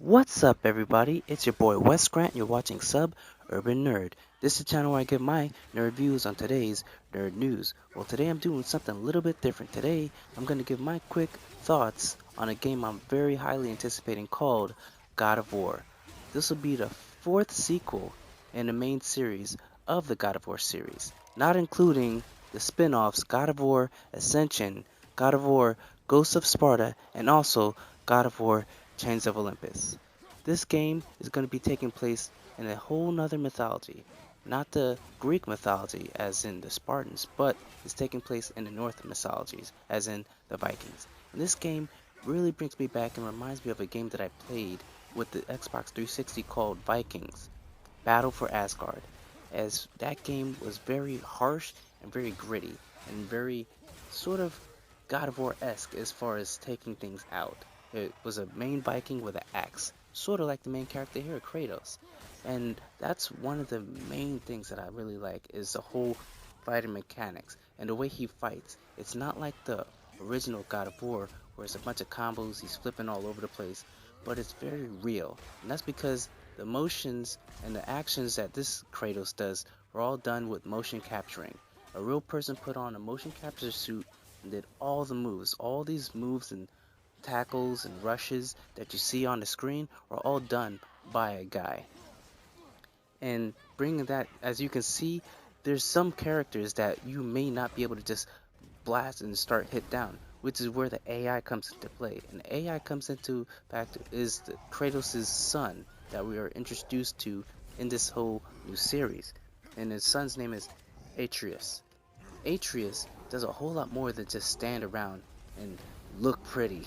What's up, everybody? It's your boy Wes Grant. You're watching Sub Urban Nerd. This is the channel where I give my nerd views on today's nerd news. Well, today I'm doing something a little bit different. Today, I'm going to give my quick thoughts on a game I'm very highly anticipating called God of War. This will be the fourth sequel in the main series of the God of War series, not including the spin-offs God of War Ascension, God of War Ghosts of Sparta, and also God of War Chains of Olympus. This game is going to be taking place in a whole nother mythology. Not the Greek mythology, as in the Spartans, but it's taking place in the North mythologies, as in the Vikings. And this game really brings me back and reminds me of a game that I played with the Xbox 360 called Vikings Battle for Asgard, as that game was very harsh and very gritty and very sort of God of War-esque as far as taking things out. It was a main Viking with an axe, sort of like the main character here, Kratos. And that's one of the main things that I really like is the whole fighting mechanics and the way he fights. It's not like the original God of War where it's a bunch of combos, he's flipping all over the place, but it's very real. And that's because the motions and the actions that this Kratos does were all done with motion capturing. A real person put on a motion capture suit and did all the moves. All these moves and tackles and rushes that you see on the screen are all done by a guy. And bringing that, as you can see, there's some characters that you may not be able to just blast and start hit down, which is where the AI comes into play. And the AI comes into fact is the Kratos' son that we are introduced to in this whole new series. And his son's name is Atreus. Atreus does a whole lot more than just stand around and look pretty,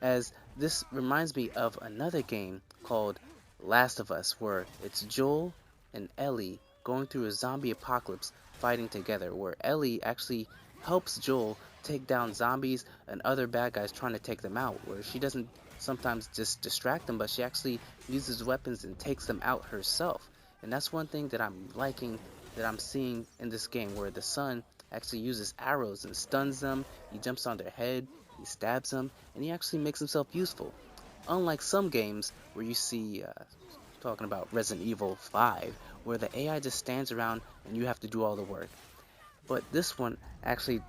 as this reminds me of another game called Last of Us, where it's Joel and Ellie going through a zombie apocalypse fighting together, where Ellie actually helps Joel take down zombies and other bad guys trying to take them out, where she doesn't sometimes just distract them, but she actually uses weapons and takes them out herself. And that's one thing that I'm liking, that I'm seeing in this game, where the son actually uses arrows and stuns them, he jumps on their head, he stabs them, and he actually makes himself useful. Unlike some games where you see, talking about Resident Evil 5, where the AI just stands around and you have to do all the work. But this one actually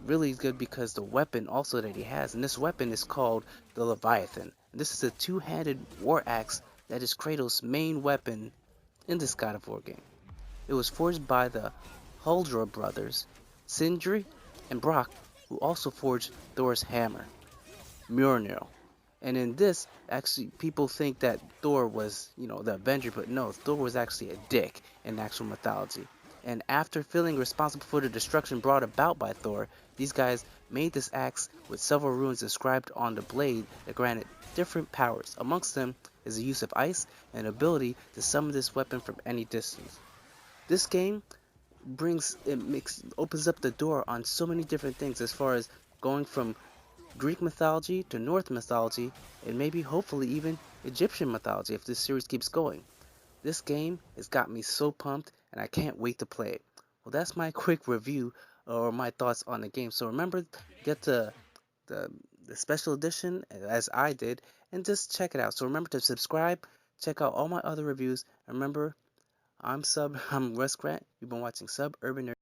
really is good because the weapon also that he has, and this weapon is called the Leviathan. And this is a two-handed war axe that is Kratos' main weapon in this God of War game. It was forged by the Huldra brothers, Sindri and Brock, who also forged Thor's hammer, Mjolnir. And in this, actually, people think that Thor was, the Avenger, but no, Thor was actually a dick in actual mythology. And after feeling responsible for the destruction brought about by Thor, these guys made this axe with several runes inscribed on the blade that granted different powers. Amongst them is the use of ice and ability to summon this weapon from any distance. This game opens up the door on so many different things as far as going from Greek mythology to North mythology, and maybe hopefully even Egyptian mythology if this series keeps going. This game has got me so pumped and I can't wait to play it. Well, that's my quick review or my thoughts on the game. So remember, get the, the special edition as I did and just check it out. So remember to subscribe, check out all my other reviews. And remember, I'm Wes Grant. You've been watching Sub Urban Nerd.